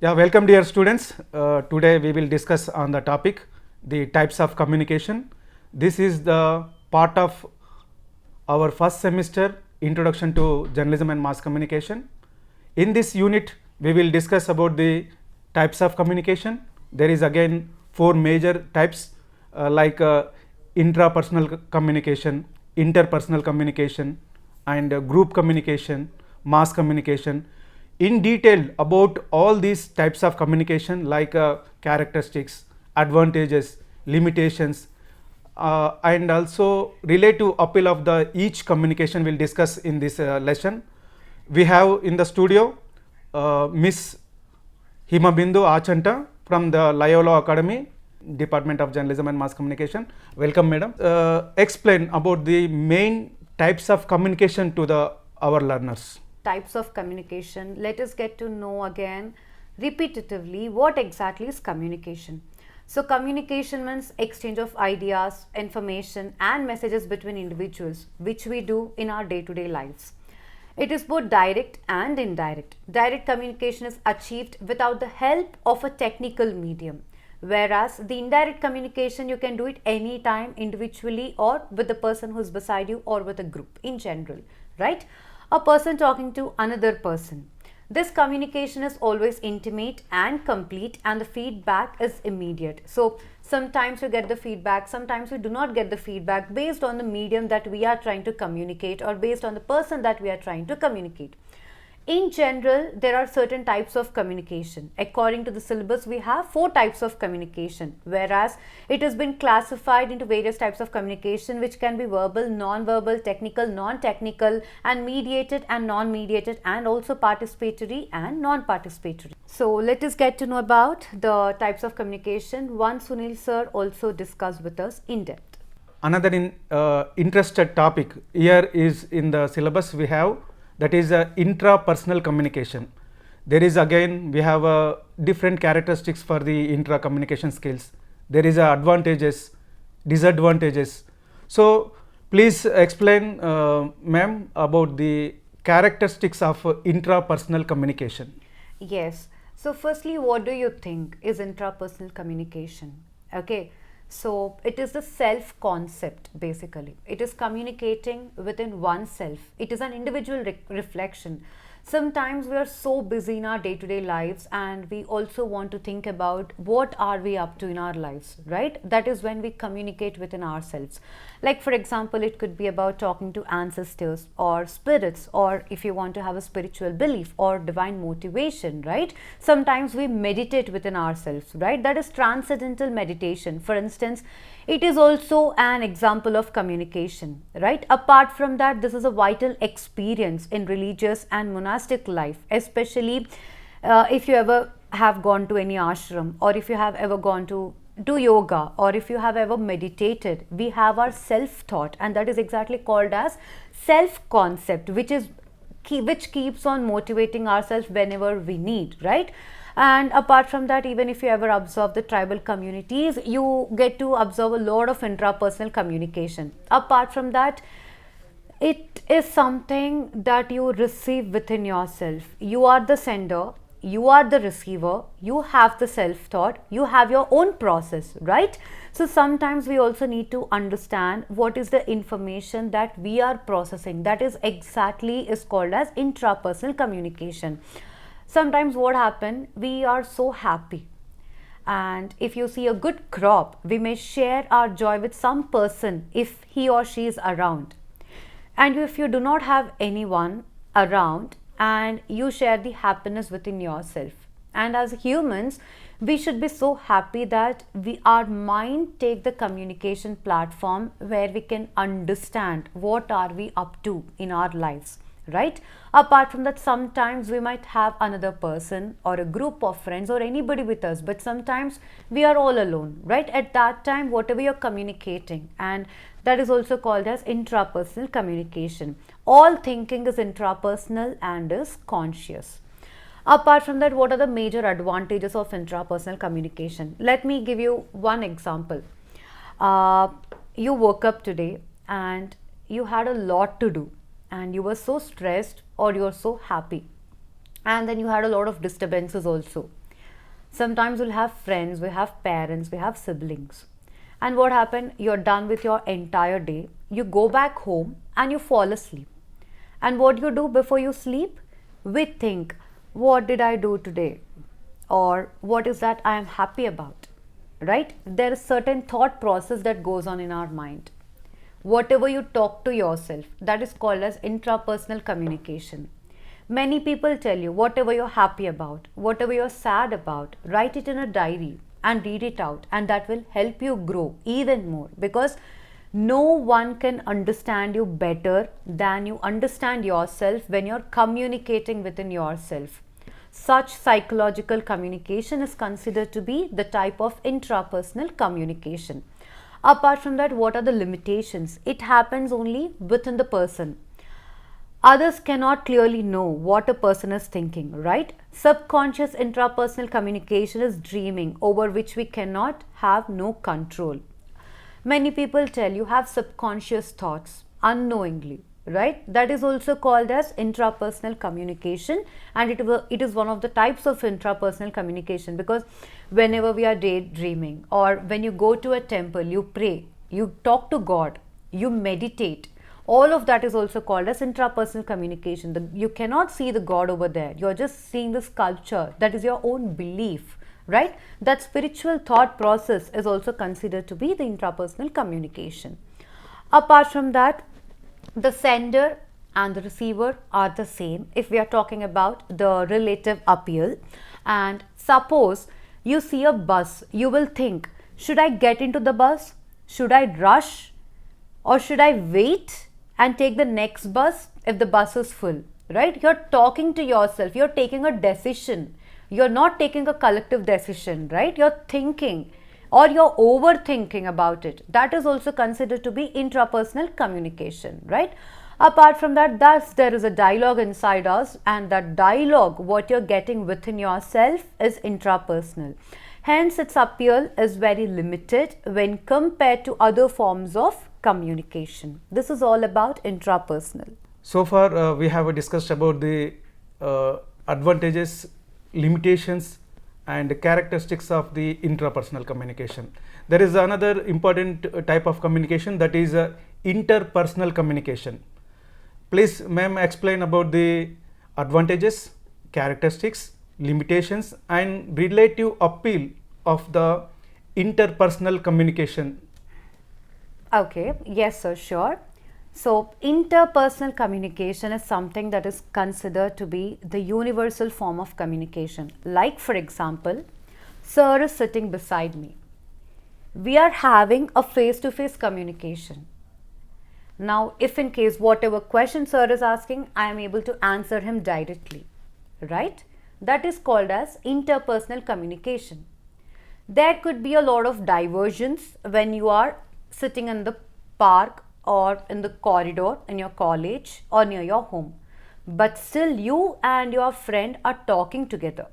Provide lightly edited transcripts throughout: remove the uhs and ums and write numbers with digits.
Yeah, welcome dear students. Today we will discuss on the topic the types of communication. This is the part of our first semester introduction to journalism and mass communication. In this unit we will discuss about the types of communication. There is again 4 major types like intrapersonal communication, interpersonal communication and group communication, mass communication. In detail about all these types of communication like characteristics, advantages, limitations and also relative appeal of the each communication will discuss in this lesson. We have in the studio Miss Himabindu Achanta from the Loyola Academy, Department of Journalism and Mass Communication. Welcome madam. Explain about the main types of communication to our learners. Types of communication. Let us get to know again repetitively what exactly is communication. So communication means exchange of ideas, information and messages between individuals, which we do in our day-to-day lives. It is both direct and indirect. Direct communication is achieved without the help of a technical medium, whereas the indirect communication you can do it anytime individually or with the person who is beside you or with a group in general, right? A person talking to another person. This communication is always intimate and complete and the feedback is immediate. So sometimes you get the feedback, sometimes you do not get the feedback based on the medium that we are trying to communicate or based on the person that we are trying to communicate. In general, there are certain types of communication. According to the syllabus, we have 4 types of communication, whereas it has been classified into various types of communication which can be verbal, non-verbal, technical, non-technical and mediated and non-mediated and also participatory and non-participatory. So let us get to know about the types of communication. One Sunil sir also discussed with us in depth. Another interested topic here is in the syllabus we have, that is intrapersonal communication. There is again we have different characteristics for the intra communication skills. There is advantages, disadvantages. So please explain ma'am about the characteristics of intrapersonal communication. Yes. So firstly, what do you think is intrapersonal communication? Okay. So it is the self concept basically. It is communicating within oneself. It is an individual reflection. Sometimes we are so busy in our day-to-day lives and we also want to think about what are we up to in our lives, right? That is when we communicate within ourselves. Like for example, it could be about talking to ancestors or spirits, or if you want to have a spiritual belief or divine motivation, right? Sometimes we meditate within ourselves, right? That is transcendental meditation. For instance, it is also an example of communication, right? Apart from that, this is a vital experience in religious and monastic life, especially if you ever have gone to any ashram, or if you have ever gone to do yoga, or if you have ever meditated. We have our self-thought, and that is exactly called as self-concept, which keeps on motivating ourselves whenever we need, right? And apart from that, even if you ever observe the tribal communities, you get to observe a lot of intrapersonal communication. Apart from that, it is something that you receive within yourself. You are the sender, you are the receiver, you have the self-thought, you have your own process, right? So sometimes we also need to understand what is the information that we are processing. That is called as intrapersonal communication. Sometimes what happens, we are so happy, and if you see a good crop, we may share our joy with some person if he or she is around. And if you do not have anyone around and you share the happiness within yourself. And as humans, we should be so happy that our mind take the communication platform where we can understand what are we up to in our lives, right? Apart from that, sometimes we might have another person or a group of friends or anybody with us, but sometimes we are all alone, right? At that time, whatever you're communicating, and that is also called as intrapersonal communication. All thinking is intrapersonal and is conscious. Apart from that, what are the major advantages of intrapersonal communication? Let me give you one example. You woke up today and you had a lot to do, and you were so stressed or you were so happy, and then you had a lot of disturbances also. Sometimes we'll have friends, we have parents, we have siblings. And what happened? You're done with your entire day. You go back home and you fall asleep. And what you do before you sleep? We think, what did I do today? Or what is that I am happy about? Right? There is certain thought process that goes on in our mind. Whatever you talk to yourself, that is called as intrapersonal communication. Many people tell you whatever you're happy about, whatever you're sad about, write it in a diary and read it out, and that will help you grow even more, because no one can understand you better than you understand yourself when you're communicating within yourself. Such psychological communication is considered to be the type of intrapersonal communication. Apart from that, what are the limitations? It happens only within the person. Others cannot clearly know what a person is thinking, right? Subconscious intrapersonal communication is dreaming over which we cannot have no control. Many people tell you have subconscious thoughts unknowingly, right? That is also called as intrapersonal communication, and it is one of the types of intrapersonal communication, because whenever we are daydreaming or when you go to a temple, you pray, you talk to God, you meditate. All of that is also called as intrapersonal communication. You cannot see the God over there. You're just seeing the sculpture. That is your own belief, right? That spiritual thought process is also considered to be the intrapersonal communication. Apart from that, the sender and the receiver are the same if we are talking about the relative appeal. And suppose you see a bus, you will think, should I get into the bus? Should I rush? Or should I wait and take the next bus if the bus is full, right? You're talking to yourself, you're taking a decision. You're not taking a collective decision, right? You're thinking or you're overthinking about it. That is also considered to be intrapersonal communication, right? Apart from that, thus there is a dialogue inside us, and that dialogue, what you're getting within yourself, is intrapersonal. Hence, its appeal is very limited when compared to other forms of communication. This is all about intrapersonal. So far, we have discussed about the advantages, limitations, and characteristics of the intrapersonal communication. There is another important type of communication, that is interpersonal communication. Please, ma'am, explain about the advantages, characteristics, limitations, and relative appeal of the interpersonal communication. Okay, yes sir, sure. So, interpersonal communication is something that is considered to be the universal form of communication. Like, for example, sir is sitting beside me. We are having a face-to-face communication. Now, if in case whatever question sir is asking, I am able to answer him directly, right? That is called as interpersonal communication. There could be a lot of diversions when you are sitting in the park or in the corridor in your college or near your home, but still you and your friend are talking together.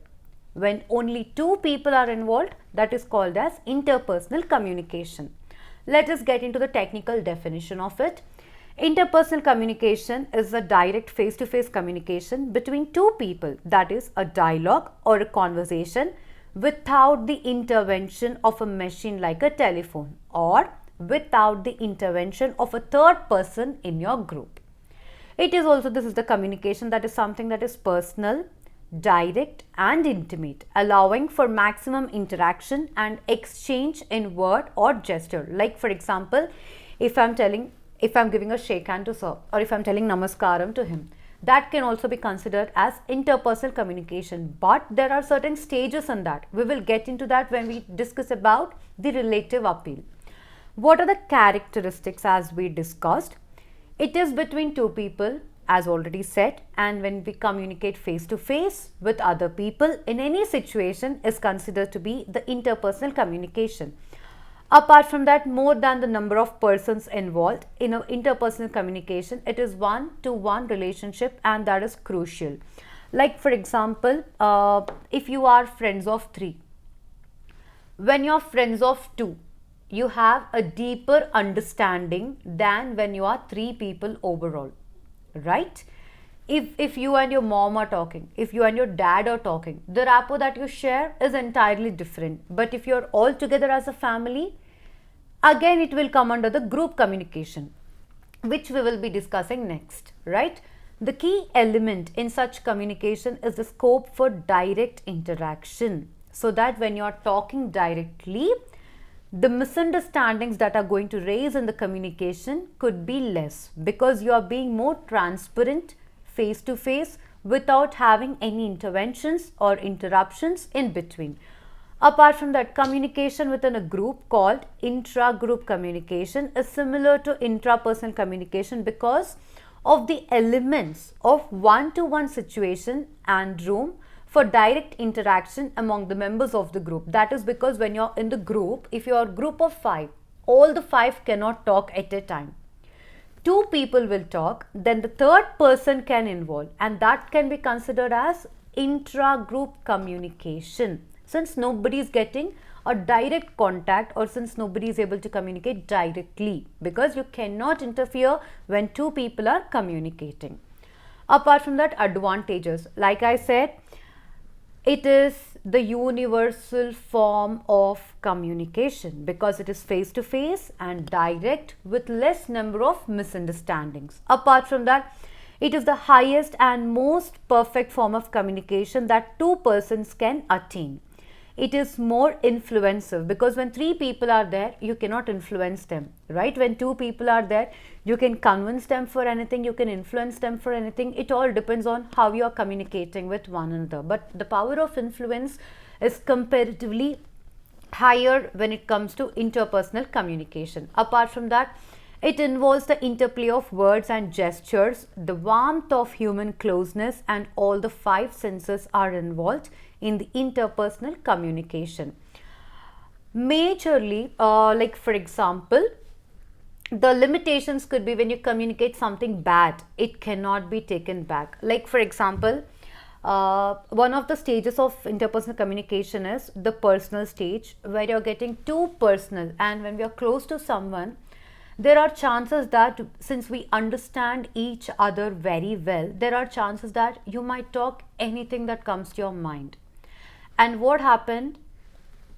When only two people are involved, that is called as interpersonal communication. Let us get into the technical definition of it. Interpersonal communication is a direct face-to-face communication between two people, that is a dialogue or a conversation without the intervention of a machine like a telephone, or without the intervention of a third person in your group. It is also, this is the communication that is something that is personal, direct and intimate, allowing for maximum interaction and exchange in word or gesture. Like, for example, if I'm giving a shake hand to sir, or if I'm telling namaskaram to him, that can also be considered as interpersonal communication. But there are certain stages in that. We will get into that when we discuss about the relative appeal. What are the characteristics as we discussed? It is between two people, as already said, and when we communicate face to face with other people in any situation is considered to be the interpersonal communication. Apart from that, more than the number of persons involved in an interpersonal communication, it is one-to-one relationship, and that is crucial. Like for example, if you are friends of 3, when you are friends of 2, you have a deeper understanding than when you are 3 people overall, right? If you and your mom are talking, if you and your dad are talking, the rapport that you share is entirely different. But if you're all together as a family, again it will come under the group communication, which we will be discussing next, right? The key element in such communication is the scope for direct interaction, so that when you are talking directly, the misunderstandings that are going to raise in the communication could be less, because you are being more transparent face to face without having any interventions or interruptions in between. Apart from that, communication within a group called intra-group communication is similar to intrapersonal communication because of the elements of one-to-one situation and room for direct interaction among the members of the group. That is because when you're in the group, if you're a group of 5, all the 5 cannot talk at a time. 2 people will talk, then the third person can involve, and that can be considered as intra-group communication, since nobody is getting a direct contact, or since nobody is able to communicate directly, because you cannot interfere when 2 people are communicating. Apart from that, advantages, like I said, it is the universal form of communication because it is face to face and direct with less number of misunderstandings. Apart from that, it is the highest and most perfect form of communication that 2 persons can attain. It is more influensive because when 3 people are there, you cannot influence them, right? When 2 people are there, you can convince them for anything, you can influence them for anything. It all depends on how you are communicating with one another. But the power of influence is comparatively higher when it comes to interpersonal communication. Apart from that, it involves the interplay of words and gestures, the warmth of human closeness, and all the 5 senses are involved in the interpersonal communication. Majorly, like for example, the limitations could be when you communicate something bad, it cannot be taken back. Like for example, one of the stages of interpersonal communication is the personal stage, where you're getting too personal, and when we are close to someone, there are chances that since we understand each other very well, there are chances that you might talk anything that comes to your mind. And what happened?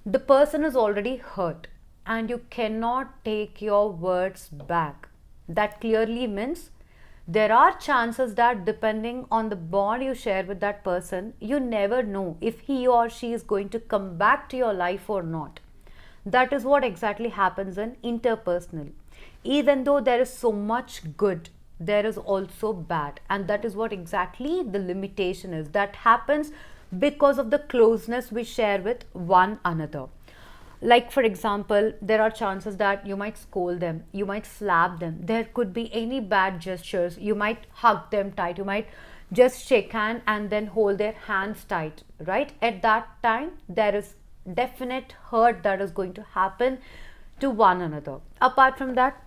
The person is already hurt and you cannot take your words back. That clearly means there are chances that depending on the bond you share with that person, you never know if he or she is going to come back to your life or not. That is what exactly happens in interpersonal. Even though there is so much good, there is also bad, and that is what exactly the limitation is. That happens because of the closeness we share with one another. Like for example, there are chances that you might scold them, you might slap them, there could be any bad gestures, you might hug them tight, you might just shake hand and then hold their hands tight, right? At that time, there is definite hurt that is going to happen to one another. Apart from that,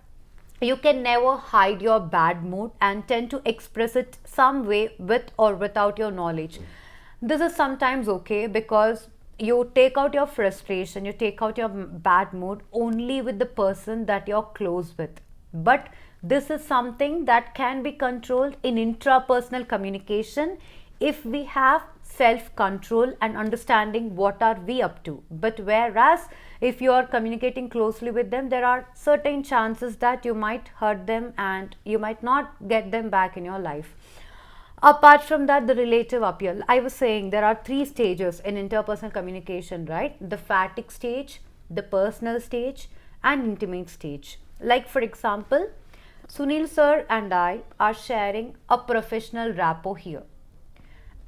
you can never hide your bad mood and tend to express it some way with or without your knowledge. This is sometimes okay because you take out your frustration, you take out your bad mood only with the person that you're close with. But this is something that can be controlled in intrapersonal communication if we have self-control and understanding what are we up to. But whereas if you are communicating closely with them, there are certain chances that you might hurt them and you might not get them back in your life. Apart from that, the relative appeal. I was saying there are 3 stages in interpersonal communication, right? The fatigue stage, the personal stage, and intimate stage. Like for example, Sunil sir and I are sharing a professional rapport here.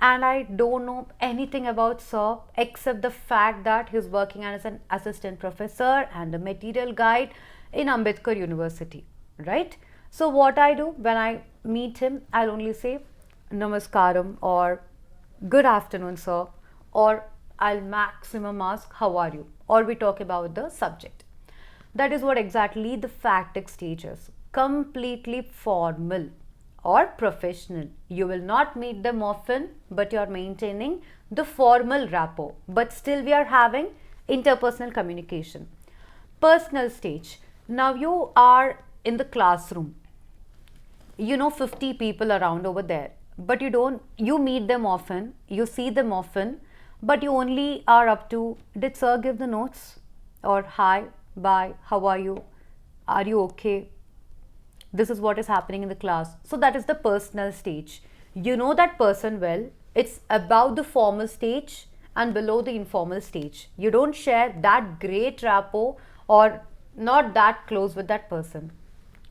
And I don't know anything about sir except the fact that he's working as an assistant professor and a material guide in Ambedkar University, right? So what I do when I meet him, I'll only say namaskaram or good afternoon sir, or I'll maximum ask how are you, or we talk about the subject. That is what exactly the factic stage is. Completely formal or professional. You will not meet them often, but you are maintaining the formal rapport. But still, we are having interpersonal communication. Personal stage. Now you are in the classroom. You know 50 people around over there, but you meet them often, you see them often, but you only are up to, did sir give the notes? Or hi, bye, how are you okay? This is what is happening in the class. So that is the personal stage. You know that person well. It's above the formal stage and below the informal stage. You don't share that great rapport or not that close with that person.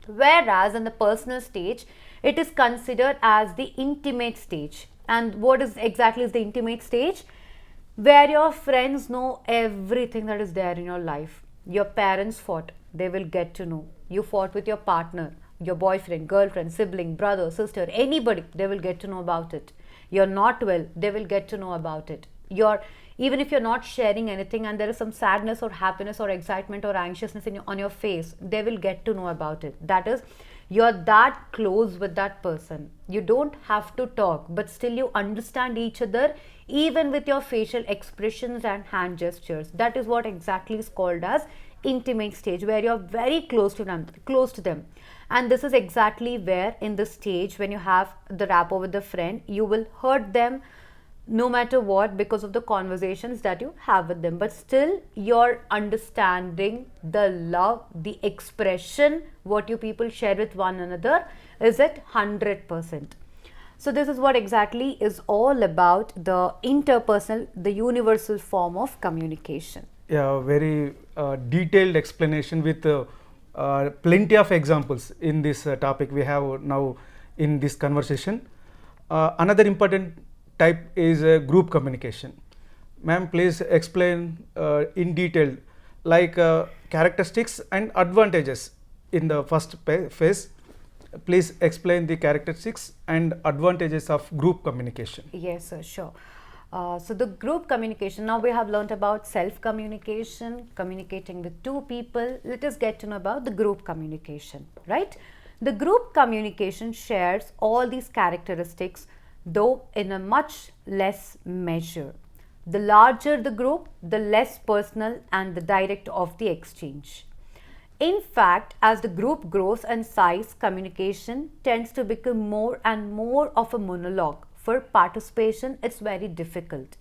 Whereas in the personal stage, it is considered as the intimate stage. And what is exactly is the intimate stage? Where your friends know everything that is there in your life. Your parents fought, they will get to know. You fought with your partner, your boyfriend, girlfriend, sibling, brother, sister, anybody, they will get to know about it. You're not well, they will get to know about it. Even if you're not sharing anything and there is some sadness or happiness or excitement or anxiousness on your face, they will get to know about it. That is, you're that close with that person. You don't have to talk, but still you understand each other even with your facial expressions and hand gestures. That is what exactly is called as intimate stage, where you're very close to them. And this is exactly where in the stage when you have the rapport with the friend, you will hurt them no matter what because of the conversations that you have with them, but still you're understanding the love, the expression, what you people share with one another is at 100%. So this is what exactly is all about the interpersonal, the universal form of communication. Yeah, very detailed explanation with plenty of examples in this topic we have now in this conversation. Another important type is group communication. Ma'am, please explain in detail like characteristics and advantages in the first phase. Please explain the characteristics and advantages of group communication. Yes, sir, sure. So the group communication, now we have learned about self-communication, communicating with two people. Let us get to know about the group communication, right? The group communication shares all these characteristics, though in a much less measure. The larger the group, the less personal and the direct of the exchange. In fact, as the group grows in size, communication tends to become more and more of a monologue. For participation, it's very difficult.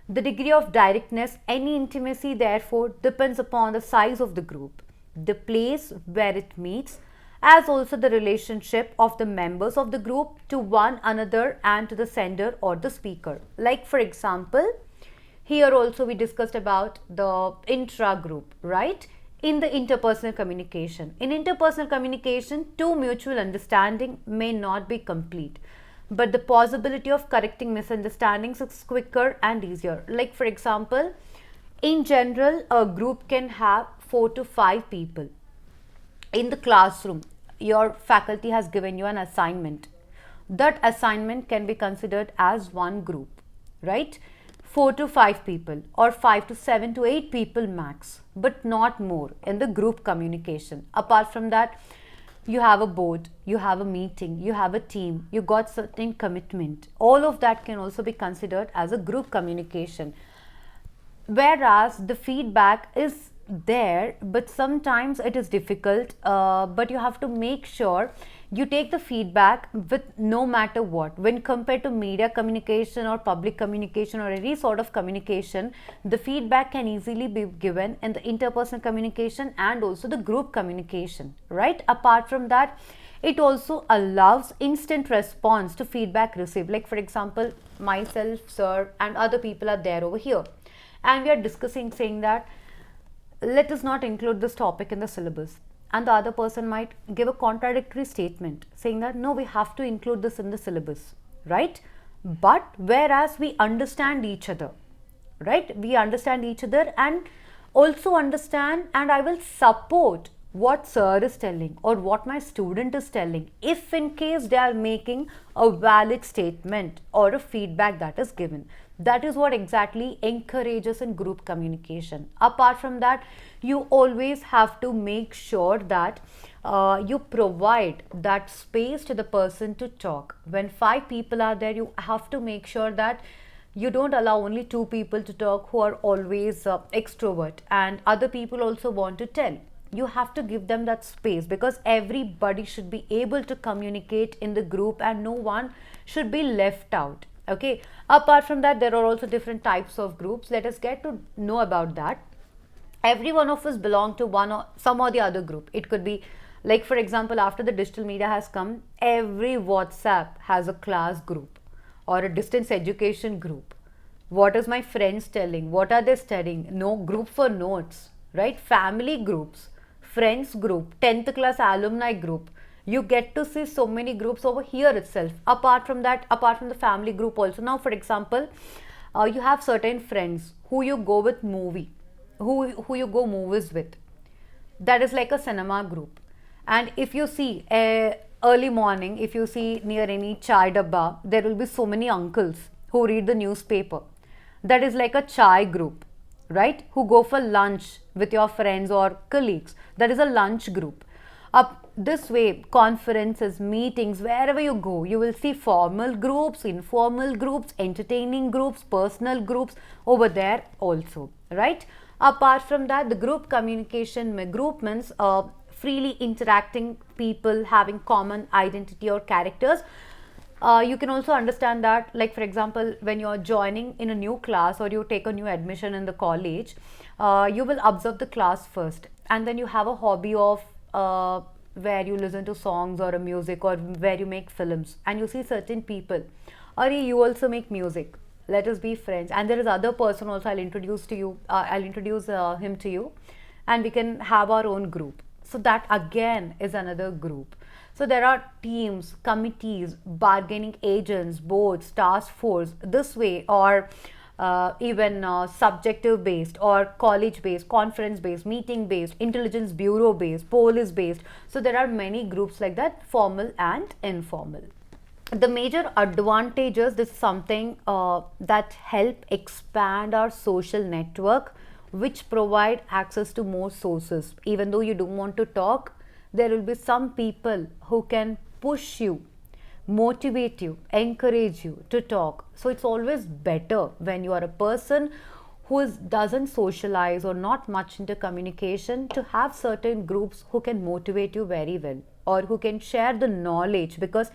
The degree of directness, any intimacy, therefore, depends upon the size of the group, the place where it meets, as also the relationship of the members of the group to one another and to the sender or the speaker. Like for example, here also we discussed about the intra-group, right? In the interpersonal communication. In interpersonal communication, two mutual understanding may not be complete, but the possibility of correcting misunderstandings is quicker and easier. Like for example, in general, a group can have 4 to 5 people. In the classroom, your faculty has given you an assignment. That assignment can be considered as one group, right? 4 to 5 people or 5 to 7 to 8 people max, but not more in the group communication. Apart from that, you have a board, you have a meeting, you have a team, you got certain commitment. All of that can also be considered as a group communication. Whereas the feedback is there, but sometimes it is difficult, but you have to make sure you take the feedback with no matter what. When compared to media communication or public communication or any sort of communication, the feedback can easily be given in the interpersonal communication and also the group communication, right? Apart from that, it also allows instant response to feedback received. Like for example, myself, sir, and other people are there over here, and we are discussing saying that let us not include this topic in the syllabus. and the other person might give a contradictory statement saying that no, we have to include this in the syllabus, right? But whereas we understand each other, right? We understand each other and also understand, and I will support what sir is telling or what my student is telling if in case they are making a valid statement or a feedback that is given. That is what exactly encourages in group communication. Apart from that, you always have to make sure that you provide that space to the person to talk. When 5 people are there, you have to make sure that you don't allow only 2 people to talk who are always extrovert, and other people also want to tell. You have to give them that space because everybody should be able to communicate in the group and no one should be left out. Okay, apart from that, there are also different types of groups. Let us get to know about that. Every one of us belong to one or some or the other group. It could be like, for example, after the digital media has come, every WhatsApp has a class group or a distance education group. What is my friends telling? What are they studying? No group for notes, right? Family groups, friends group, 10th class alumni group. You get to see so many groups over here itself. Apart from that, apart from the family group also. Now, for example, you have certain friends who you go with movie, who you go movies with. That is like a cinema group. And if you see early morning, if you see near any chai dabba, there will be so many uncles who read the newspaper. That is like a chai group, right? Who go for lunch with your friends or colleagues. That is a lunch group. Up this way, conferences, meetings, wherever you go, you will see formal groups, informal groups, entertaining groups, personal groups over there also, right? Apart from that, the group communication, group means freely interacting people having common identity or characters. You can also understand that, like for example, when you're joining in a new class or you take a new admission in the college, you will observe the class first, and then you have a hobby of where you listen to songs or a music, or where you make films, and you see certain people, or you also make music, let us be friends. And there is other person also, I'll introduce to you, I'll introduce him to you, and we can have our own group. So that again is another group. So there are teams, committees, bargaining agents, boards, task force, this way, or even subjective based or college based, conference based, meeting based, intelligence bureau based, police based. So there are many groups like that, formal and informal. The major advantages, this is something that help expand our social network, which provide access to more sources. Even though you don't want to talk, there will be some people who can push you, motivate you, encourage you to talk. So it's always better when you are a person who doesn't socialize or not much into communication, to have certain groups who can motivate you very well, or who can share the knowledge, because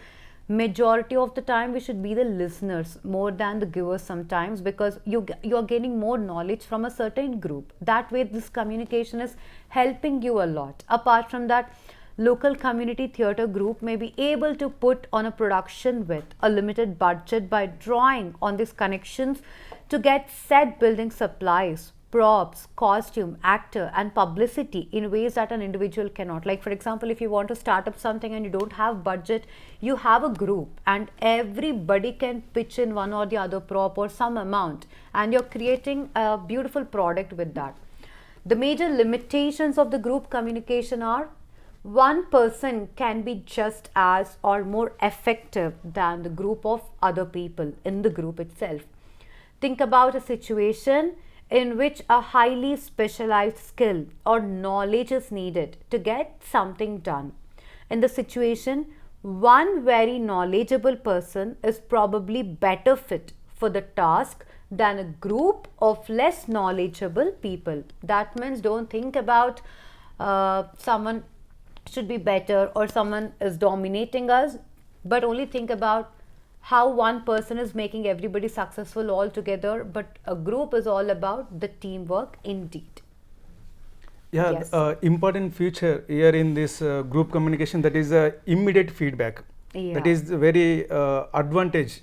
majority of the time we should be the listeners more than the givers sometimes, because you're gaining more knowledge from a certain group. That way this communication is helping you a lot. Apart from that, local community theatre group may be able to put on a production with a limited budget by drawing on these connections to get set building supplies, props, costume, actor and publicity in ways that an individual cannot. Like for example, if you want to start up something and you don't have budget, you have a group and everybody can pitch in one or the other prop or some amount, and you're creating a beautiful product with that. The major limitations of the group communication are: one person can be just as or more effective than the group of other people in the group itself. Think about a situation in which a highly specialized skill or knowledge is needed to get something done. In the situation, one very knowledgeable person is probably better fit for the task than a group of less knowledgeable people. That means don't think about someone should be better or someone is dominating us, but only think about how one person is making everybody successful all together. But a group is all about the teamwork indeed. Yeah, Yes. important feature here in this group communication, that is immediate feedback. That Yeah. is very advantage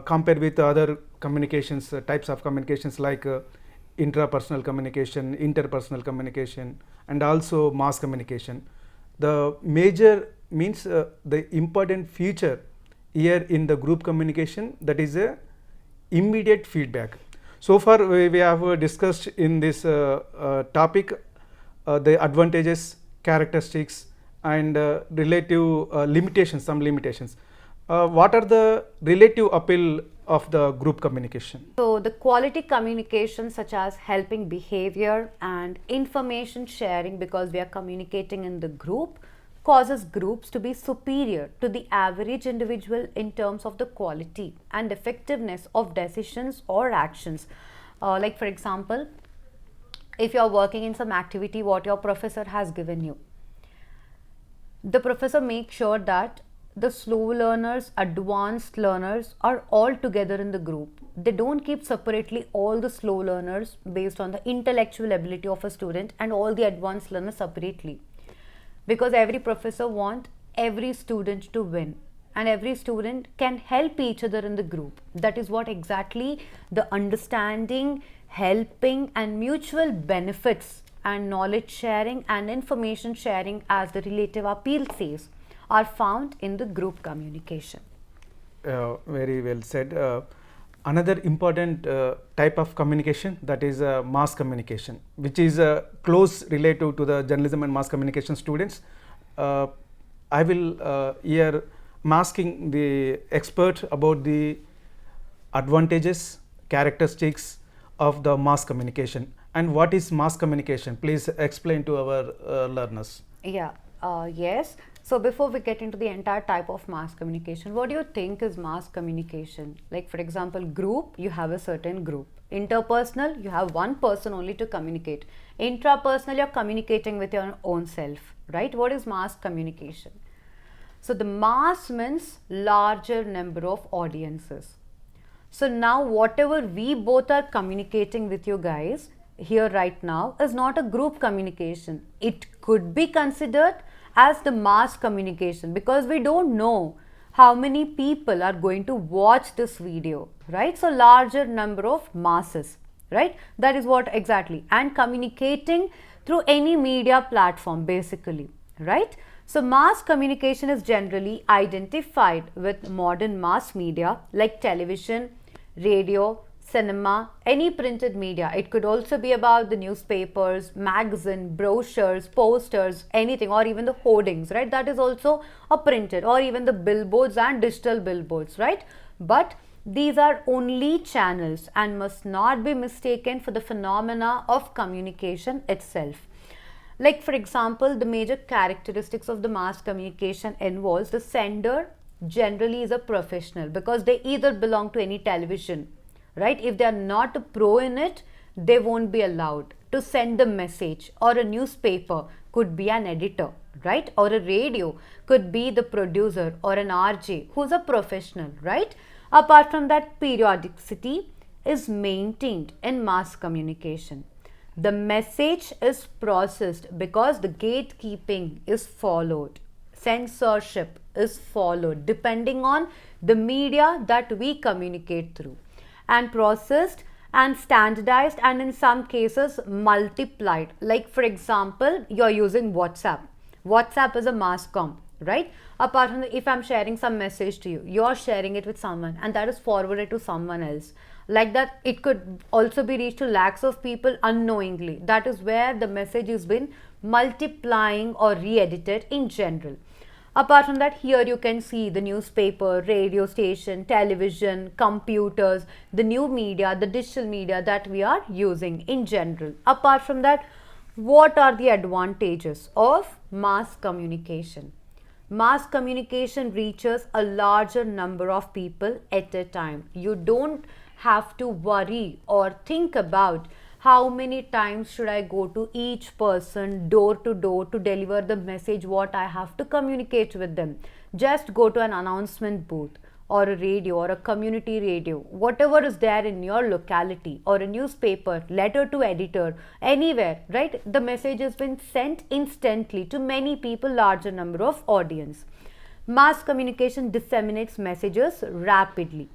compared with other communications, types of communications like intrapersonal communication, interpersonal communication, and also mass communication. The major means the important feature here in the group communication, that is a immediate feedback. So far we have discussed in this topic the advantages, characteristics, and relative limitations, some limitations. What are the relative appeal of the group communication? So the quality communication such as helping behavior and information sharing, because we are communicating in the group, causes groups to be superior to the average individual in terms of the quality and effectiveness of decisions or actions. Like for example, if you are working in some activity what your professor has given you, the professor makes sure that the slow learners, advanced learners are all together in the group. They don't keep separately all the slow learners based on the intellectual ability of a student and all the advanced learners separately. Because every professor wants every student to win, and every student can help each other in the group. That is what exactly the understanding, helping and mutual benefits and knowledge sharing and information sharing, as the relative appeal says, are found in the group communication. Very well said. Another important type of communication, that is mass communication, which is close relative to the journalism and mass communication students. I will here asking the expert about the advantages, characteristics of the mass communication, and what is mass communication. Please explain to our learners. Yeah, yes. So before we get into the entire type of mass communication, what do you think is mass communication? Like for example, group, you have a certain group. Interpersonal, you have one person only to communicate. Intrapersonal, you're communicating with your own self, right? What is mass communication? So the mass means larger number of audiences. So now whatever we both are communicating with you guys here right now is not a group communication. It could be considered as the mass communication, because we don't know how many people are going to watch this video, right? So larger number of masses, right? That is what exactly, and communicating through any media platform basically, right? So mass communication is generally identified with modern mass media like television, radio, cinema, any printed media. It could also be about the newspapers, magazine, brochures, posters, anything, or even the hoardings, right? That is also a printed, or even the billboards and digital billboards, right? But these are only channels and must not be mistaken for the phenomena of communication itself. Like for example, the major characteristics of the mass communication involves the sender generally is a professional, because they either belong to any television, right? If they are not a pro in it, they won't be allowed to send the message. Or a newspaper could be an editor, right? Or a radio could be the producer or an RJ who's a professional, right? Apart from that, periodicity is maintained in mass communication. The message is processed because the gatekeeping is followed. Censorship is followed depending on the media that we communicate through, and processed and standardized, and in some cases multiplied. Like for example, you're using WhatsApp. WhatsApp is a mass comm, right? Apart from if I'm sharing some message to you, you're sharing it with someone and that is forwarded to someone else. Like that, it could also be reached to lakhs of people unknowingly. That is where the message has been multiplying or re-edited in general. Apart from that, here you can see the newspaper, radio station, television, computers, the new media, the digital media that we are using in general. Apart from that, what are the advantages of mass communication? Mass communication reaches a larger number of people at a time. You don't have to worry or think about how many times should I go to each person door to deliver the message what I have to communicate with them. Just go to an announcement booth or a radio or a community radio, whatever is there in your locality, or a newspaper, letter to editor, anywhere, right? The message has been sent instantly to many people, larger number of audience. Mass communication disseminates messages rapidly.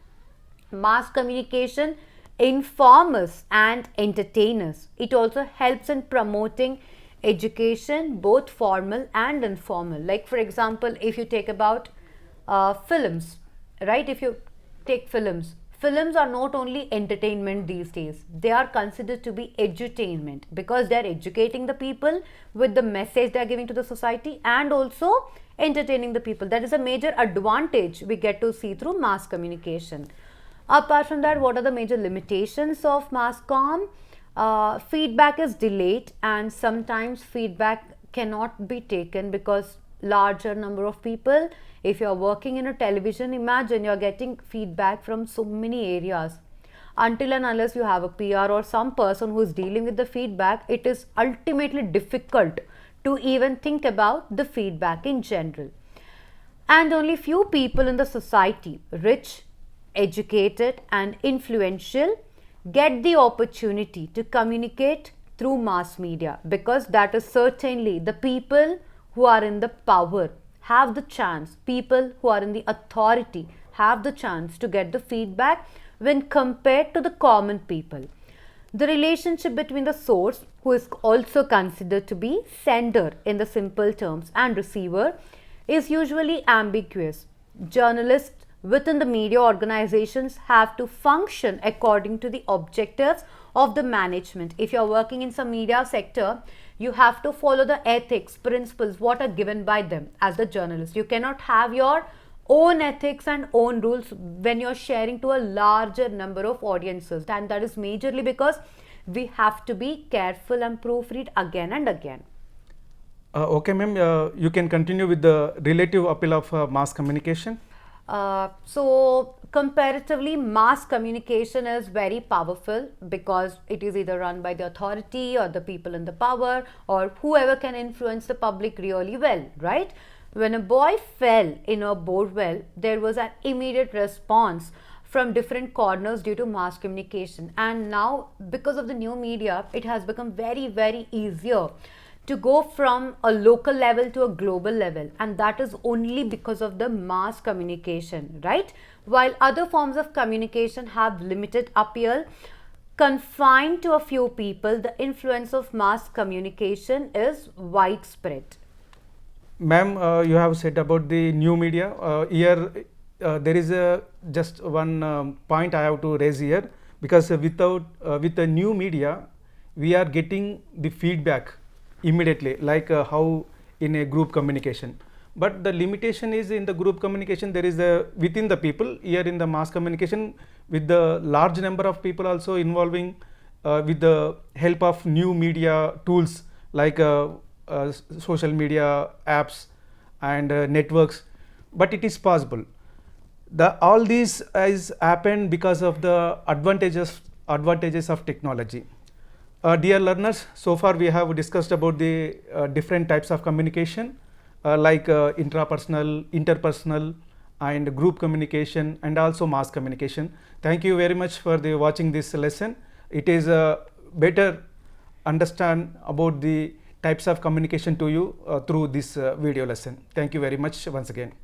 Mass communication inform us and entertain us. It also helps in promoting education, both formal and informal. Like for example, if you take about films, right? If you take films, films are not only entertainment these days, they are considered to be edutainment, because they are educating the people with the message they are giving to the society and also entertaining the people. That is a major advantage we get to see through mass communication. Apart from that, what are the major limitations of mass comm? Feedback is delayed, and sometimes feedback cannot be taken because larger number of people. If you are working in a television, imagine you are getting feedback from so many areas. Until and unless you have a PR or some person who is dealing with the feedback, it is ultimately difficult to even think about the feedback in general. And only few people in the society, rich, educated and influential, get the opportunity to communicate through mass media, because that is certainly the people who are in the power have the chance, people who are in the authority have the chance to get the feedback when compared to the common people. The relationship between the source, who is also considered to be sender in the simple terms, and receiver is usually ambiguous. Journalists within the media organizations have to function according to the objectives of the management. If you are working in some media sector, you have to follow the ethics, principles, what are given by them as the journalist. You cannot have your own ethics and own rules when you're sharing to a larger number of audiences, and that is majorly because we have to be careful and proofread again and again. Okay, ma'am, you can continue with the relative appeal of mass communication. So comparatively, mass communication is very powerful because it is either run by the authority or the people in the power or whoever can influence the public really well, right? When a boy fell in a borewell, there was an immediate response from different corners due to mass communication. And now, because of the new media, it has become very, very easier to go from a local level to a global level, and that is only because of the mass communication, right? While other forms of communication have limited appeal, confined to a few people, the influence of mass communication is widespread. Ma'am, you have said about the new media. Here there is just one point I have to raise here, because with the new media we are getting the feedback immediately, like how in a group communication. But the limitation is in the group communication, there is a within the people. Here in the mass communication, with the large number of people also involving, with the help of new media tools like social media apps and networks. But it is possible. All these has happened because of the advantages of technology. Dear learners, so far we have discussed about the different types of communication, like intrapersonal, interpersonal and group communication, and also mass communication. Thank you very much for watching this lesson. It is better understand about the types of communication to you through this video lesson. Thank you very much once again.